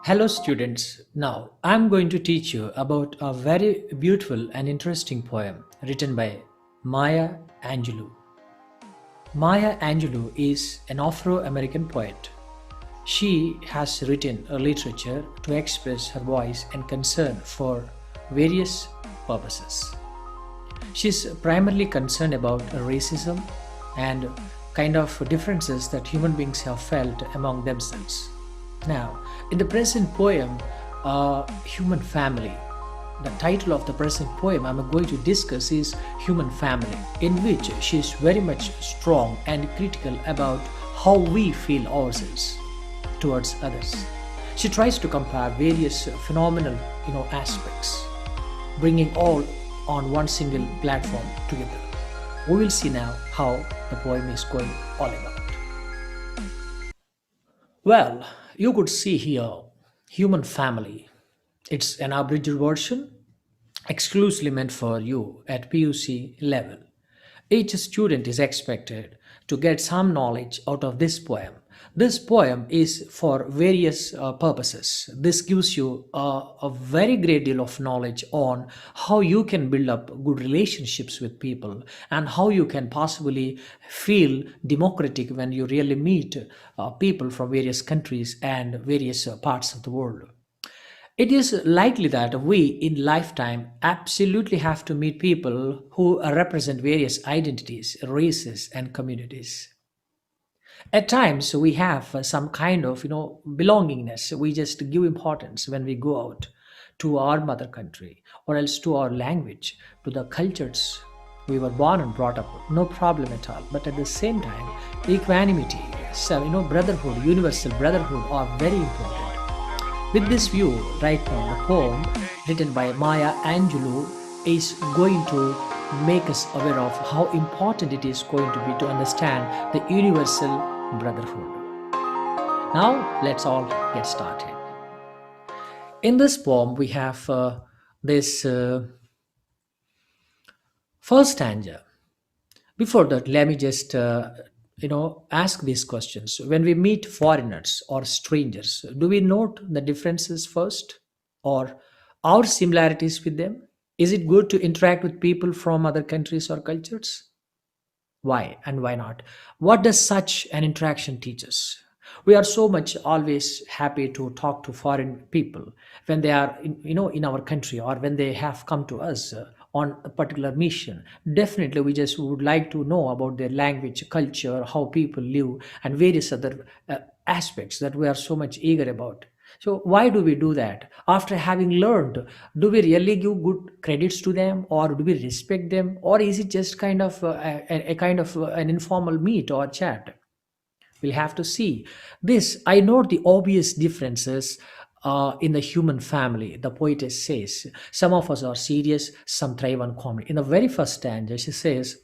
Hello, students. Now, I'm going to teach you about a very beautiful and interesting poem written by Maya Angelou. Maya Angelou is an Afro American poet. She has written a literature to express her voice and concern for various purposes. She's primarily concerned about racism and kind of differences that human beings have felt among themselves. Now, in the present poem, Human Family, the title of the present poem I'm going to discuss is Human Family, in which she is very much strong and critical about how we feel ourselves towards others. She tries to compare various phenomenal aspects, bringing all on one single platform together. We will see now how the poem is going all about. Well, you could see here Human Family. It's an abridged version exclusively meant for you at PUC level. Each student is expected to get some knowledge out of this poem. This poem is for various purposes. This gives you a very great deal of knowledge on how you can build up good relationships with people and how you can possibly feel democratic when you really meet people from various countries and various parts of the world. It is likely that we in lifetime absolutely have to meet people who represent various identities, races, and communities. At times, we have some kind of belongingness. We just give importance when we go out to our mother country or else to our language, to the cultures we were born and brought up. No problem at all. But at the same time, equanimity, so, brotherhood, universal brotherhood are very important. With this view, right now, the poem written by Maya Angelou is going to make us aware of how important it is going to be to understand the universal brotherhood. Now, let's all get started. In this poem, we have this first stanza. Before that, let me just ask these questions. When we meet foreigners or strangers, do we note the differences first or our similarities with them? Is it good to interact with people from other countries or cultures? Why and why not? What does such an interaction teach us? We are so much always happy to talk to foreign people when they are in our country or when they have come to us on a particular mission. Definitely we just would like to know about their language, culture, how people live, and various other aspects that we are so much eager about. So why do we do that? After having learned, do we really give good credits to them, or do we respect them, or is it just kind of a kind of an informal meet or chat? We'll have to see. This, I note the obvious differences in the human family. The poetess says, some of us are serious, some thrive on comedy. In the very first stanza, she says,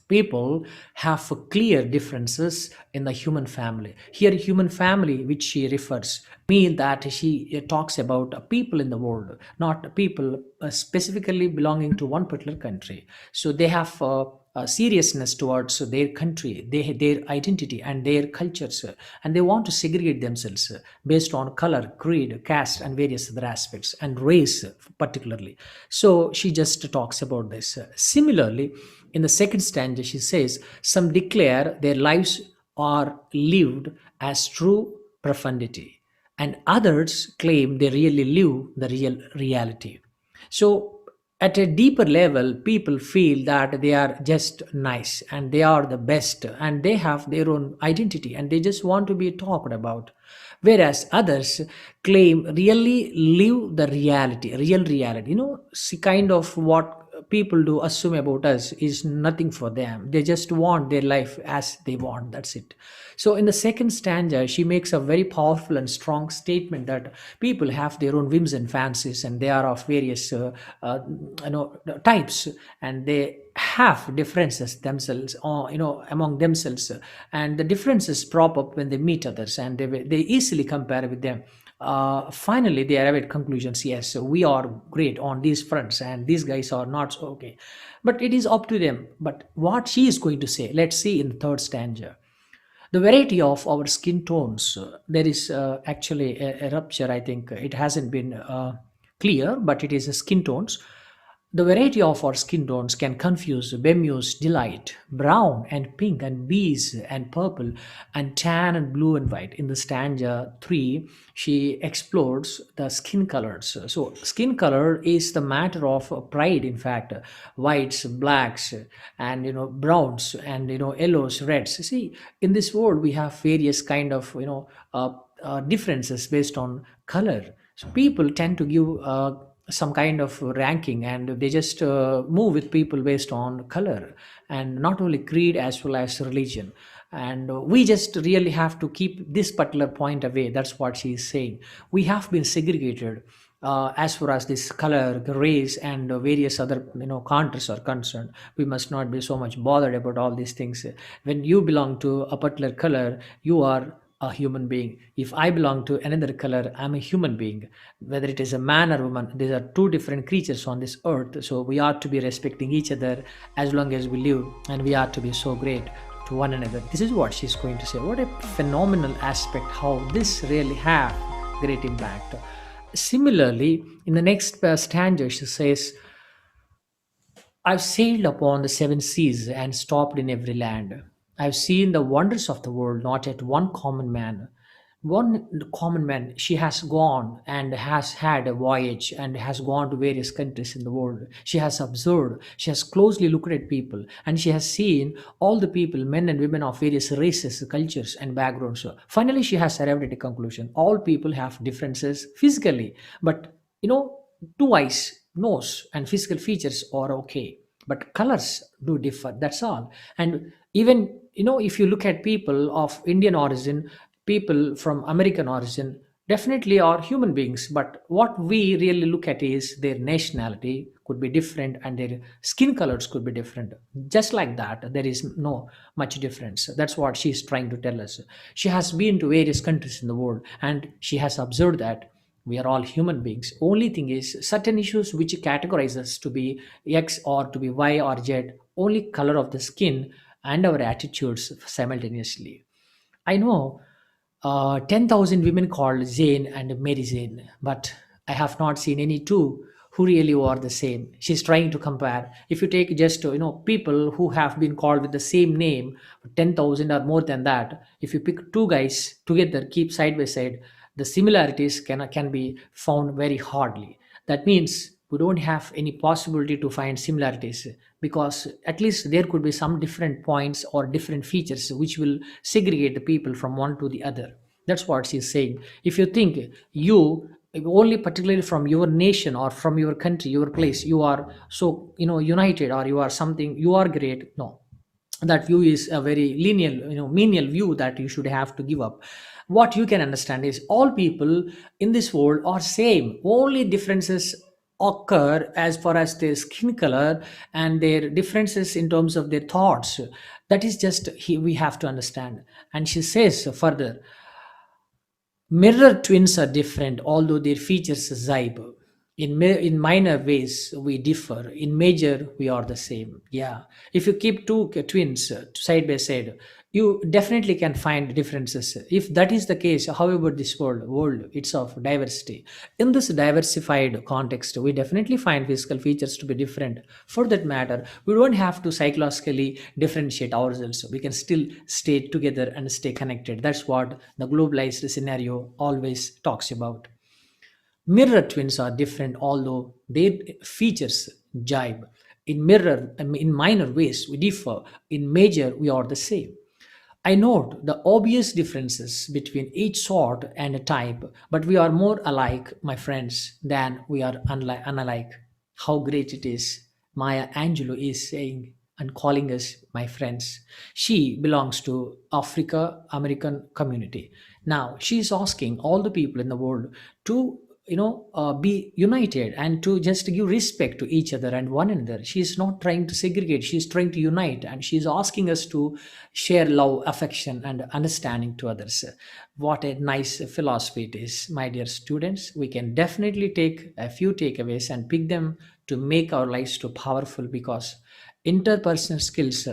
people have clear differences in the human family. Here, human family, which she refers, mean that she talks about people in the world, not people specifically belonging to one particular country. So they have seriousness towards their country, their identity and their cultures, and they want to segregate themselves based on color, creed, caste, and various other aspects, and race particularly. So she just talks about this. Similarly, in the second stanza, she says, some declare their lives are lived as true profundity, and others claim they really live the real reality. So, at a deeper level, people feel that they are just nice and they are the best and they have their own identity and they just want to be talked about. Whereas others claim really live the reality, real reality. See, kind of what people do assume about us is nothing for them. They just want their life as they want. That's it. So, in the second stanza, she makes a very powerful and strong statement that people have their own whims and fancies, and they are of various uh, types, and they have differences themselves, or among themselves, and the differences prop up when they meet others, and they easily compare with them. Finally, they arrive at conclusions. Yes, we are great on these fronts, and these guys are not so okay. But it is up to them. But what she is going to say, let's see in the third stanza. The variety of our skin tones, there is actually a rupture. I think it hasn't been clear, but it is a skin tones. The variety of our skin tones can confuse, bemuse, delight, brown and pink and beige and purple and tan and blue and white. In the stanza 3, she explores the skin colors. So skin color is the matter of pride, in fact. Whites, blacks, and browns, and yellows, reds. See, in this world we have various kind of differences based on color. So people tend to give some kind of ranking, and they just move with people based on color, and not only creed as well as religion. And we just really have to keep this particular point away. That's what she is saying. We have been segregated as far as this color, the race, and various other countries are concerned. We must not be so much bothered about all these things. When you belong to a particular color, you are a human being. If I belong to another color, I'm a human being. Whether it is a man or woman, these are two different creatures on this earth. So we ought to be respecting each other as long as we live, and we ought to be so great to one another. This is what she's going to say. What a phenomenal aspect, how this really have great impact. Similarly, in the next stanza, she says, I've sailed upon the seven seas and stopped in every land. I've seen the wonders of the world, not yet one common man. One common man, she has gone and has had a voyage and has gone to various countries in the world. She has observed, she has closely looked at people, and she has seen all the people, men and women of various races, cultures, and backgrounds. So finally, she has arrived at a conclusion. All people have differences physically, but two eyes, nose, and physical features are okay, but colors do differ. That's all. And even if you look at people of Indian origin, people from American origin definitely are human beings, but what we really look at is their nationality could be different and their skin colors could be different. Just like that, there is no much difference. That's what she's trying to tell us. She has been to various countries in the world, and she has observed that we are all human beings. Only thing is certain issues which categorize us to be X or to be Y or Z, only color of the skin and our attitudes simultaneously. I know 10,000 women called Jane and Mary Jane, but I have not seen any two who really are the same. She's trying to compare. If you take just people who have been called with the same name, 10,000 or more than that, if you pick two guys together, keep side by side, the similarities can be found very hardly. That means we don't have any possibility to find similarities, because at least there could be some different points or different features which will segregate the people from one to the other. That's what she's saying. If you think you only particularly from your nation or from your country, your place, you are so united, or you are something, you are great. No, that view is a very linear, menial view that you should have to give up. What you can understand is all people in this world are same. Only differences occur as far as their skin color and their differences in terms of their thoughts. That is just we have to understand. And she says further, mirror twins are different, although their features zibe. In minor ways, we differ. In major, we are the same. Yeah. If you keep two twins side by side, you definitely can find differences. If that is the case, however, this world it's of diversity. In this diversified context, we definitely find physical features to be different. For that matter, we don't have to psychologically differentiate ourselves. We can still stay together and stay connected. That's what the globalized scenario always talks about. Mirror twins are different, although their features jibe. In minor ways, we differ. In major, we are the same. I note the obvious differences between each sort and type, but we are more alike, my friends, than we are unlike. How great it is! Maya Angelou is saying and calling us my friends. She belongs to Africa American community. Now she is asking all the people in the world to be united and to just give respect to each other and one another. She is not trying to segregate, she is trying to unite, and she is asking us to share love, affection, and understanding to others. What a nice philosophy it is, my dear students. We can definitely take a few takeaways and pick them to make our lives too powerful, because interpersonal skills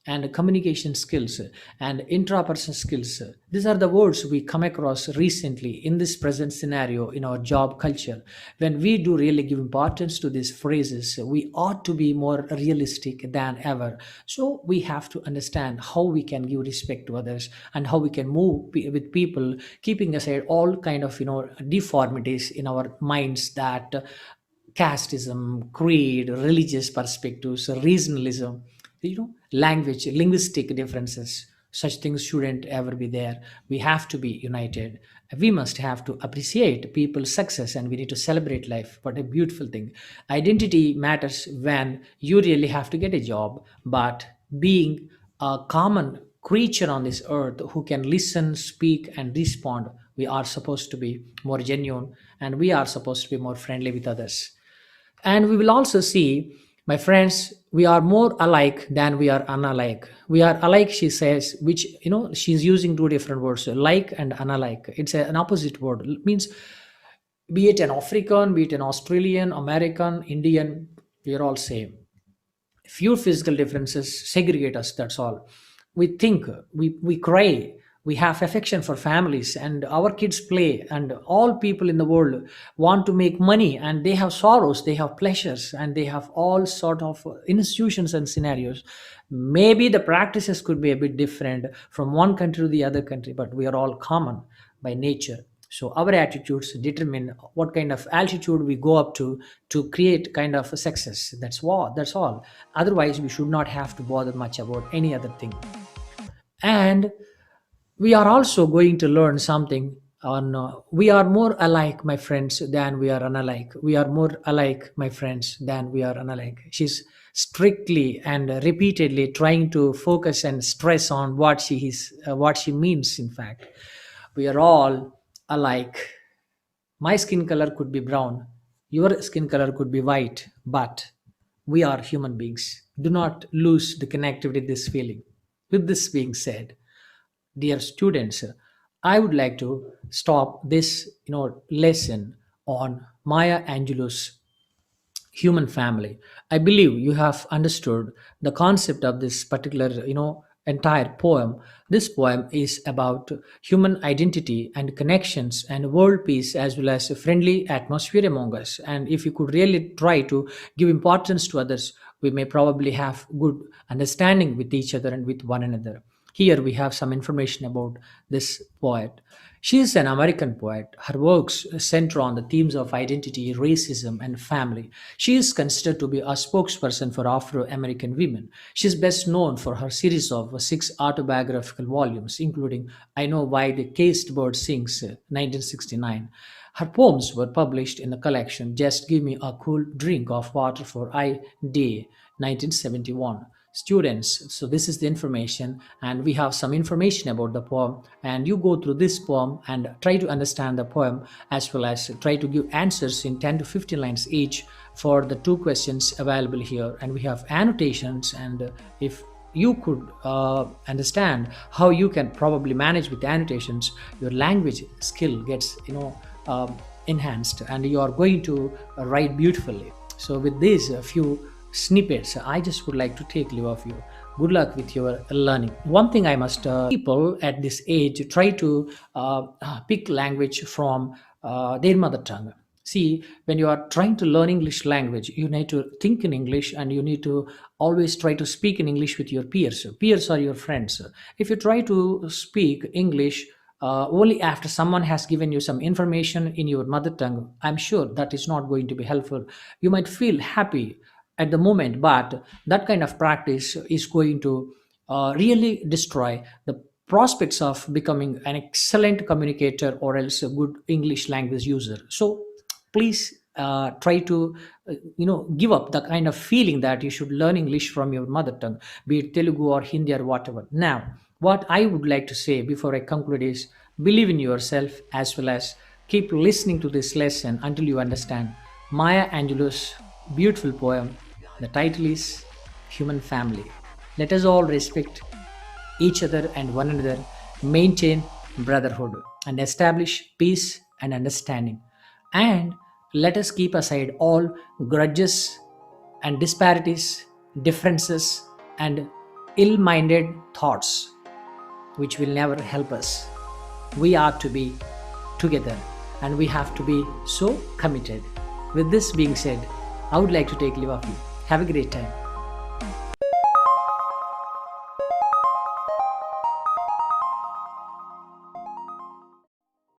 and communication skills and intrapersonal skills. These are the words we come across recently in this present scenario in our job culture. When we do really give importance to these phrases, we ought to be more realistic than ever. So we have to understand how we can give respect to others and how we can move with people, keeping aside all kind of deformities in our minds, that casteism, creed, religious perspectives, regionalism, language, linguistic differences. Such things shouldn't ever be there. We have to be united. We must have to appreciate people's success and we need to celebrate life. What a beautiful thing. Identity matters when you really have to get a job, but being a common creature on this earth who can listen, speak, and respond, we are supposed to be more genuine and we are supposed to be more friendly with others. And we will also see, my friends, we are more alike than we are unalike. We are alike, she says, which, she's using two different words, like and unalike. It's an opposite word. It means, be it an African, be it an Australian, American, Indian, we are all same. Few physical differences segregate us, that's all. We think, we cry, we have affection for families, and our kids play, and all people in the world want to make money, and they have sorrows, they have pleasures, and they have all sort of institutions and scenarios. Maybe the practices could be a bit different from one country to the other country, but we are all common by nature. So our attitudes determine what kind of altitude we go up to create kind of a success. That's all. Otherwise we should not have to bother much about any other thing. And we are also going to learn something on we are more alike, my friends, than we are unalike. We are more alike, my friends, than we are unalike. She's strictly and repeatedly trying to focus and stress on what she means. In fact, we are all alike. My skin color could be brown, your skin color could be white, but we are human beings. Do not lose the connectivity with this feeling. With this being said, dear students, I would like to stop this lesson on Maya Angelou's human family. I believe you have understood the concept of this particular entire poem. This poem is about human identity and connections and world peace, as well as a friendly atmosphere among us. And if you could really try to give importance to others, we may probably have good understanding with each other and with one another. Here we have some information about this poet. She is an American poet. Her works center on the themes of identity, racism, and family. She is considered to be a spokesperson for Afro American women. She is best known for her series of six autobiographical volumes, including I Know Why the Caged Bird Sings, 1969. Her poems were published in the collection Just Give Me a Cool Drink of Water for I Day, 1971. Students, so this is the information, and we have some information about the poem, and you go through this poem and try to understand the poem, as well as try to give answers in 10 to 15 lines each for the two questions available here. And we have annotations, and if you could understand how you can probably manage with annotations, your language skill gets enhanced, and you are going to write beautifully. So with these few snippets, I just would like to take leave of you. Good luck with your learning. One thing I must people at this age try to pick language from their mother tongue. See, when you are trying to learn English language, you need to think in English, and you need to always try to speak in English with your peers. Peers are your friends. If you try to speak English only after someone has given you some information in your mother tongue, I'm sure that is not going to be helpful. You might feel happy at the moment, but that kind of practice is going to really destroy the prospects of becoming an excellent communicator or else a good English language user. So please try to give up the kind of feeling that you should learn English from your mother tongue, be it Telugu or Hindi or whatever. Now, what I would like to say before I conclude is, believe in yourself, as well as keep listening to this lesson until you understand Maya Angelou's beautiful poem. The title is Human Family. Let us all respect each other and one another, maintain brotherhood, and establish peace and understanding. And let us keep aside all grudges and disparities, differences, and ill minded thoughts which will never help us. We are to be together and we have to be so committed. With this being said, I would like to take leave of you. Have a great time.